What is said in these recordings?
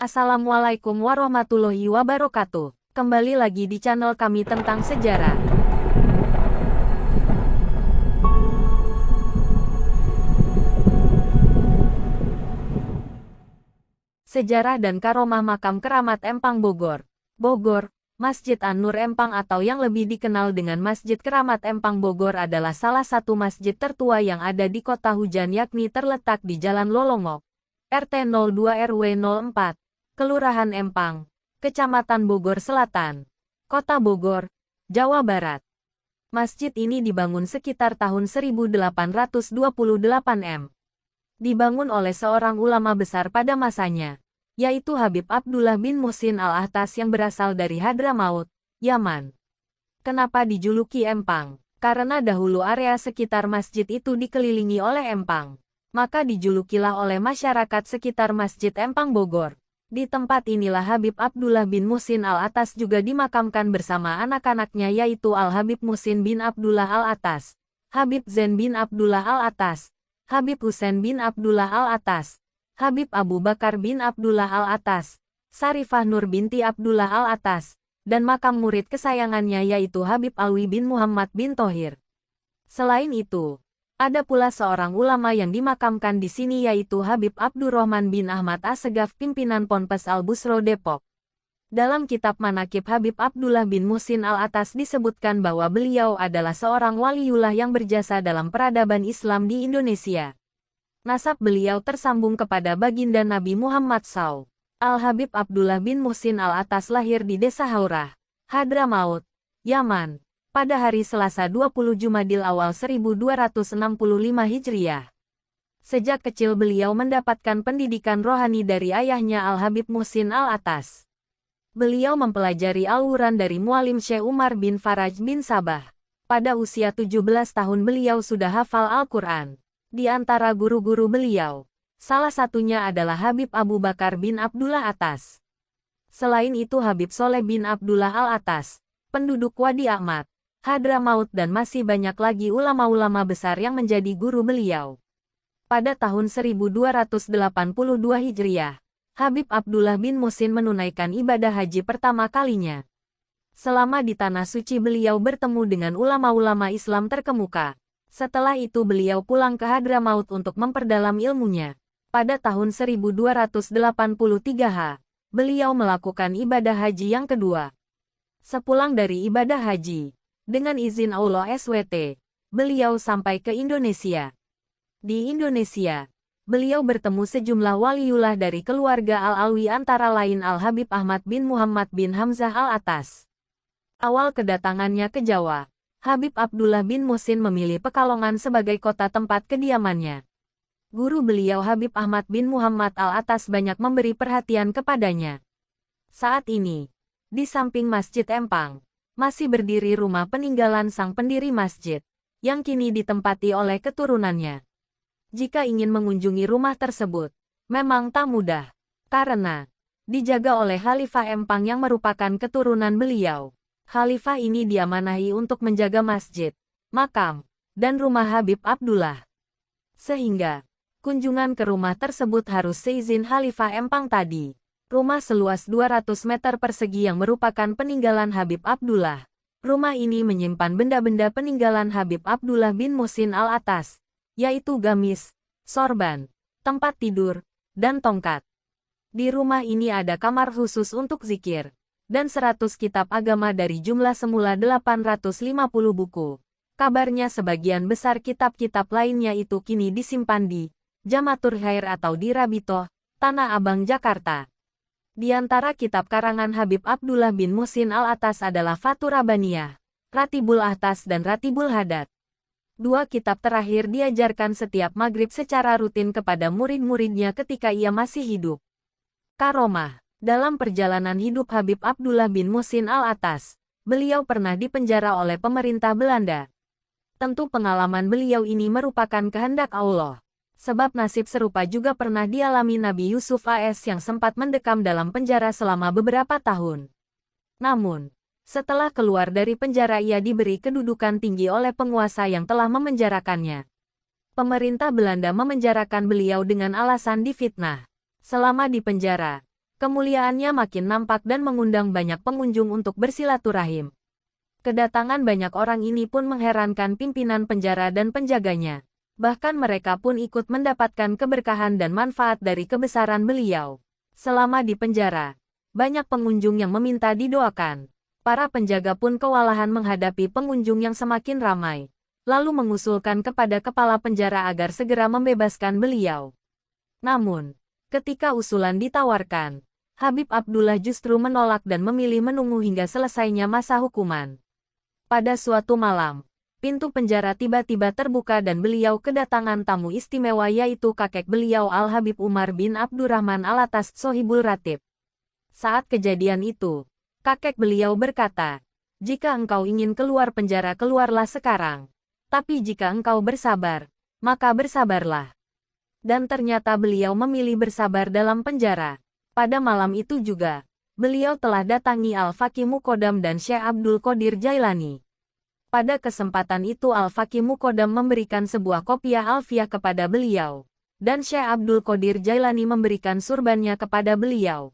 Assalamualaikum warahmatullahi wabarakatuh. Kembali lagi di channel kami tentang sejarah. Sejarah dan karomah makam keramat Empang Bogor. Bogor, Masjid An-Nur Empang atau yang lebih dikenal dengan Masjid Keramat Empang Bogor adalah salah satu masjid tertua yang ada di Kota Hujan yakni terletak di Jalan Lolongok, RT 02 RW 04, Kelurahan Empang, Kecamatan Bogor Selatan, Kota Bogor, Jawa Barat. Masjid ini dibangun sekitar tahun 1828 M. Dibangun oleh seorang ulama besar pada masanya, yaitu Habib Abdullah bin Muhsin Al-Ahtas yang berasal dari Hadramaut, Yaman. Kenapa dijuluki Empang? Karena dahulu area sekitar masjid itu dikelilingi oleh empang. Maka dijulukilah oleh masyarakat sekitar Masjid Empang Bogor. Di tempat inilah Habib Abdullah bin Muhsin Al-Ahtas juga dimakamkan bersama anak-anaknya yaitu Al-Habib Muhsin bin Abdullah Al-Ahtas, Habib Zain bin Abdullah Al-Ahtas, Habib Husain bin Abdullah Al-Ahtas, Habib Abu Bakar bin Abdullah Al-Ahtas, Sarifah Nur binti Abdullah Al-Ahtas, dan makam murid kesayangannya yaitu Habib Alwi bin Muhammad bin Thohir. Selain itu, ada pula seorang ulama yang dimakamkan di sini yaitu Habib Abdurrahman bin Ahmad Assegaf pimpinan Ponpes Al-Busro Depok. Dalam kitab Manaqib Habib Abdullah bin Muhsin Al-Ahtas disebutkan bahwa beliau adalah seorang waliullah yang berjasa dalam peradaban Islam di Indonesia. Nasab beliau tersambung kepada baginda Nabi Muhammad SAW. Al-Habib Abdullah bin Muhsin Al-Ahtas lahir di Desa Haurah, Hadramaut, Yaman, pada hari Selasa 20 Jumadil Awal 1265 Hijriah. Sejak kecil beliau mendapatkan pendidikan rohani dari ayahnya Al-Habib Muhsin Al-Ahtas. Beliau mempelajari Al-Quran dari Mualim Syekh Umar bin Faraj bin Sabah. Pada usia 17 tahun beliau sudah hafal Al-Quran. Di antara guru-guru beliau, salah satunya adalah Habib Abu Bakar bin Abdullah Ahtas. Selain itu Habib Soleh bin Abdullah Al-Ahtas, penduduk Wadi Ahmad, Hadramaut dan masih banyak lagi ulama-ulama besar yang menjadi guru beliau. Pada tahun 1282 Hijriah, Habib Abdullah bin Muhsin menunaikan ibadah haji pertama kalinya. Selama di Tanah Suci beliau bertemu dengan ulama-ulama Islam terkemuka. Setelah itu beliau pulang ke Hadramaut untuk memperdalam ilmunya. Pada tahun 1283 beliau melakukan ibadah haji yang kedua. Sepulang dari ibadah haji, dengan izin Allah SWT, beliau sampai ke Indonesia. Di Indonesia, beliau bertemu sejumlah waliullah dari keluarga Al-Alwi antara lain Al-Habib Ahmad bin Muhammad bin Hamzah Al-Ahtas. Awal kedatangannya ke Jawa, Habib Abdullah bin Muhsin memilih Pekalongan sebagai kota tempat kediamannya. Guru beliau Habib Ahmad bin Muhammad Al-Ahtas banyak memberi perhatian kepadanya. Saat ini, di samping Masjid Empang, masih berdiri rumah peninggalan sang pendiri masjid, yang kini ditempati oleh keturunannya. Jika ingin mengunjungi rumah tersebut, memang tak mudah, karena dijaga oleh Khalifah Empang yang merupakan keturunan beliau. Khalifah ini diamanahi untuk menjaga masjid, makam, dan rumah Habib Abdullah. Sehingga, kunjungan ke rumah tersebut harus seizin Khalifah Empang tadi. Rumah seluas 200 meter persegi yang merupakan peninggalan Habib Abdullah. Rumah ini menyimpan benda-benda peninggalan Habib Abdullah bin Muhsin Al-Ahtas, yaitu gamis, sorban, tempat tidur, dan tongkat. Di rumah ini ada kamar khusus untuk zikir dan 100 kitab agama dari jumlah semula 850 buku. Kabarnya sebagian besar kitab-kitab lainnya itu kini disimpan di Jamatur Khair atau di Rabitoh, Tanah Abang, Jakarta. Di antara kitab karangan Habib Abdullah bin Muhsin Al-Ahtas adalah Fathur Rabbaniyah, Ratibul Ahtas dan Ratibul Hadat. Dua kitab terakhir diajarkan setiap maghrib secara rutin kepada murid-muridnya ketika ia masih hidup. Karomah. Dalam perjalanan hidup Habib Abdullah bin Muhsin Al-Ahtas, beliau pernah dipenjara oleh pemerintah Belanda. Tentu pengalaman beliau ini merupakan kehendak Allah. Sebab nasib serupa juga pernah dialami Nabi Yusuf AS yang sempat mendekam dalam penjara selama beberapa tahun. Namun, setelah keluar dari penjara ia diberi kedudukan tinggi oleh penguasa yang telah memenjarakannya. Pemerintah Belanda memenjarakan beliau dengan alasan difitnah. Selama di penjara, Kemuliaannya makin nampak dan mengundang banyak pengunjung untuk bersilaturahim. Kedatangan banyak orang ini pun mengherankan pimpinan penjara dan penjaganya. Bahkan mereka pun ikut mendapatkan keberkahan dan manfaat dari kebesaran beliau. Selama di penjara, banyak pengunjung yang meminta didoakan. Para penjaga pun kewalahan menghadapi pengunjung yang semakin ramai, lalu mengusulkan kepada kepala penjara agar segera membebaskan beliau. Namun, ketika usulan ditawarkan, Habib Abdullah justru menolak dan memilih menunggu hingga selesainya masa hukuman. Pada suatu malam, pintu penjara tiba-tiba terbuka dan beliau kedatangan tamu istimewa yaitu kakek beliau Al-Habib Umar bin Abdurrahman Al-Atas Sohibul Ratib. Saat kejadian itu, kakek beliau berkata, "Jika engkau ingin keluar penjara keluarlah sekarang. Tapi jika engkau bersabar, maka bersabarlah." Dan ternyata beliau memilih bersabar dalam penjara. Pada malam itu juga, beliau telah datangi Al-Faqih Muqaddam dan Syekh Abdul Qadir Jailani. Pada kesempatan itu Al-Faqih Muqaddam memberikan sebuah kopiah alfiah kepada beliau, dan Syekh Abdul Qadir Jailani memberikan surbannya kepada beliau.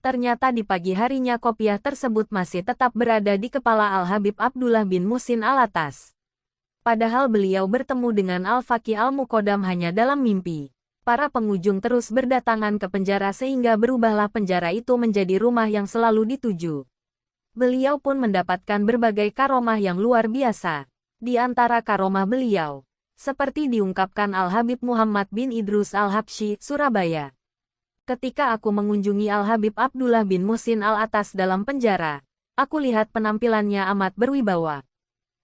Ternyata di pagi harinya kopiah tersebut masih tetap berada di kepala Al-Habib Abdullah bin Muhsin Al-Atas. Padahal beliau bertemu dengan Al-Faqih Al-Muqaddam hanya dalam mimpi. Para pengunjung terus berdatangan ke penjara sehingga berubahlah penjara itu menjadi rumah yang selalu dituju. Beliau pun mendapatkan berbagai karomah yang luar biasa. Di antara karomah beliau, seperti diungkapkan Al-Habib Muhammad bin Idrus Al-Habsyi, Surabaya. Ketika aku mengunjungi Al-Habib Abdullah bin Muhsin Al-Atas dalam penjara, aku lihat penampilannya amat berwibawa.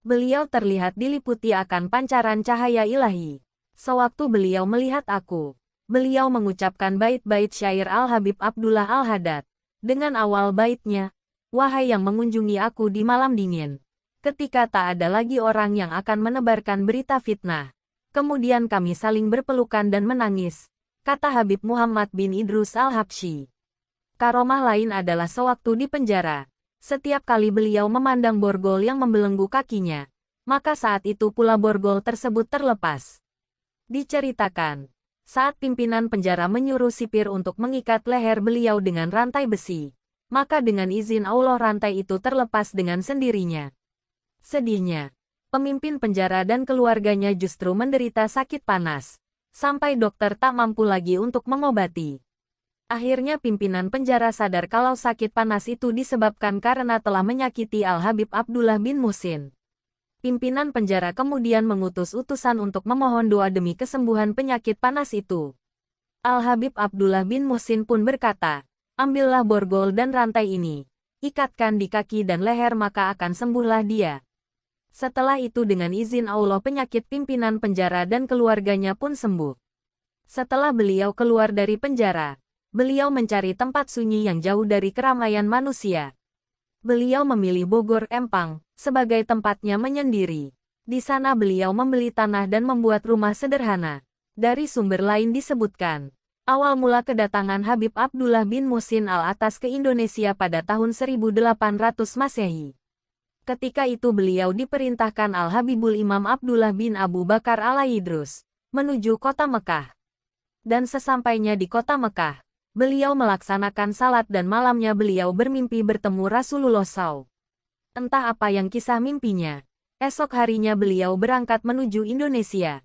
Beliau terlihat diliputi akan pancaran cahaya ilahi. Sewaktu beliau melihat aku, beliau mengucapkan bait-bait syair Al-Habib Abdullah Al-Haddad. Dengan awal baitnya, "Wahai yang mengunjungi aku di malam dingin, ketika tak ada lagi orang yang akan menebarkan berita fitnah. Kemudian kami saling berpelukan dan menangis," kata Habib Muhammad bin Idrus Al-Habsyi. Karomah lain adalah sewaktu di penjara. Setiap kali beliau memandang borgol yang membelenggu kakinya, maka saat itu pula borgol tersebut terlepas. Diceritakan, saat pimpinan penjara menyuruh sipir untuk mengikat leher beliau dengan rantai besi, maka dengan izin Allah rantai itu terlepas dengan sendirinya. Sedihnya, pemimpin penjara dan keluarganya justru menderita sakit panas, sampai dokter tak mampu lagi untuk mengobati. Akhirnya pimpinan penjara sadar kalau sakit panas itu disebabkan karena telah menyakiti Al-Habib Abdullah bin Muhsin. Pimpinan penjara kemudian mengutus utusan untuk memohon doa demi kesembuhan penyakit panas itu. Al-Habib Abdullah bin Muhsin pun berkata, "Ambillah borgol dan rantai ini, ikatkan di kaki dan leher maka akan sembuhlah dia." Setelah itu dengan izin Allah penyakit pimpinan penjara dan keluarganya pun sembuh. Setelah beliau keluar dari penjara, beliau mencari tempat sunyi yang jauh dari keramaian manusia. Beliau memilih Bogor Empang sebagai tempatnya menyendiri. Di sana beliau membeli tanah dan membuat rumah sederhana. Dari sumber lain disebutkan, awal mula kedatangan Habib Abdullah bin Muhsin Al-Atas ke Indonesia pada tahun 1800 Masehi. Ketika itu beliau diperintahkan Al-Habibul Imam Abdullah bin Abu Bakar Al-Aidrus menuju kota Mekah. Dan sesampainya di kota Mekah, beliau melaksanakan salat dan malamnya beliau bermimpi bertemu Rasulullah SAW. Entah apa yang kisah mimpinya. Esok harinya beliau berangkat menuju Indonesia.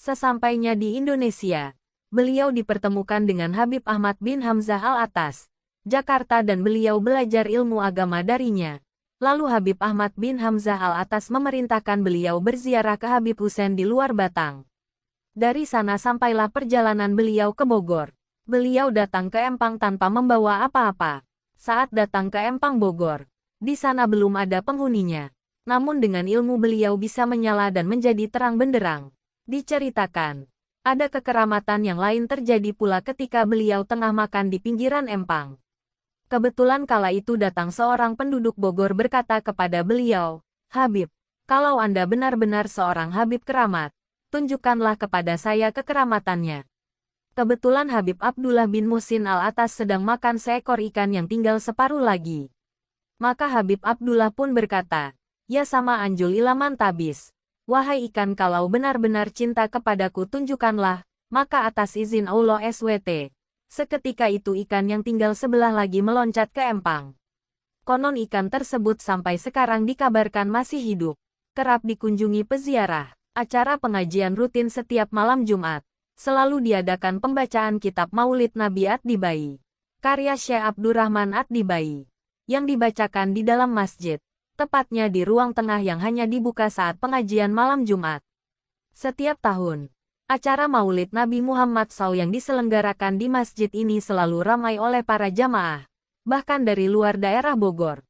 Sesampainya di Indonesia, beliau dipertemukan dengan Habib Ahmad bin Hamzah Al-Atas, Jakarta dan beliau belajar ilmu agama darinya. Lalu Habib Ahmad bin Hamzah Al-Atas memerintahkan beliau berziarah ke Habib Hussein di luar Batang. Dari sana sampailah perjalanan beliau ke Bogor. Beliau datang ke Empang tanpa membawa apa-apa. Saat datang ke Empang Bogor, di sana belum ada penghuninya. Namun dengan ilmu beliau bisa menyala dan menjadi terang benderang. Diceritakan, ada kekeramatan yang lain terjadi pula ketika beliau tengah makan di pinggiran Empang. Kebetulan kala itu datang seorang penduduk Bogor berkata kepada beliau, "Habib, kalau Anda benar-benar seorang Habib keramat, tunjukkanlah kepada saya kekeramatannya." Kebetulan Habib Abdullah bin Muhsin Al-Atas sedang makan seekor ikan yang tinggal separuh lagi. Maka Habib Abdullah pun berkata, "Ya sama anjul ilaman tabis. Wahai ikan kalau benar-benar cinta kepadaku tunjukkanlah, maka atas izin Allah SWT, Seketika itu ikan yang tinggal sebelah lagi meloncat ke empang. Konon ikan tersebut sampai sekarang dikabarkan masih hidup. Kerap dikunjungi peziarah. Acara pengajian rutin setiap malam Jumat. Selalu diadakan pembacaan kitab Maulid Nabi Ad-Dibai, karya Syekh Abdurrahman Ad-Dibai, yang dibacakan di dalam masjid, tepatnya di ruang tengah yang hanya dibuka saat pengajian malam Jumat. Setiap tahun, acara Maulid Nabi Muhammad SAW yang diselenggarakan di masjid ini selalu ramai oleh para jamaah, bahkan dari luar daerah Bogor.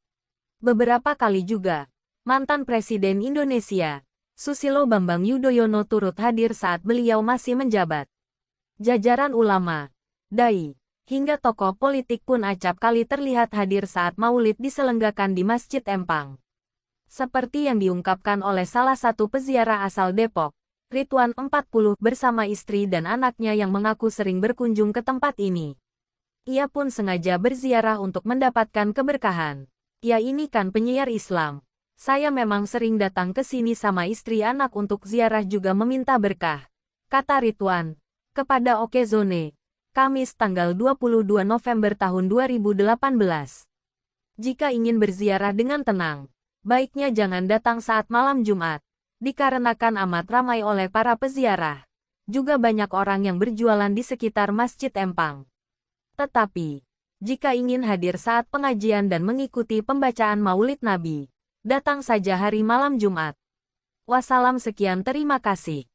Beberapa kali juga, mantan Presiden Indonesia, Susilo Bambang Yudhoyono turut hadir saat beliau masih menjabat. Jajaran ulama, dai, hingga tokoh politik pun acap kali terlihat hadir saat Maulid diselenggarakan di Masjid Empang. Seperti yang diungkapkan oleh salah satu peziarah asal Depok, Ridwan 40 bersama istri dan anaknya yang mengaku sering berkunjung ke tempat ini. Ia pun sengaja berziarah untuk mendapatkan keberkahan. Ya ini kan penyiar Islam. Saya memang sering datang ke sini sama istri anak untuk ziarah juga meminta berkah, kata Ridwan, kepada Okezone, Kamis tanggal 22 November tahun 2018. Jika ingin berziarah dengan tenang, baiknya jangan datang saat malam Jumat, dikarenakan amat ramai oleh para peziarah. Juga banyak orang yang berjualan di sekitar Masjid Empang. Tetapi, jika ingin hadir saat pengajian dan mengikuti pembacaan Maulid Nabi, datang saja hari malam Jumat. Wassalam, sekian, terima kasih.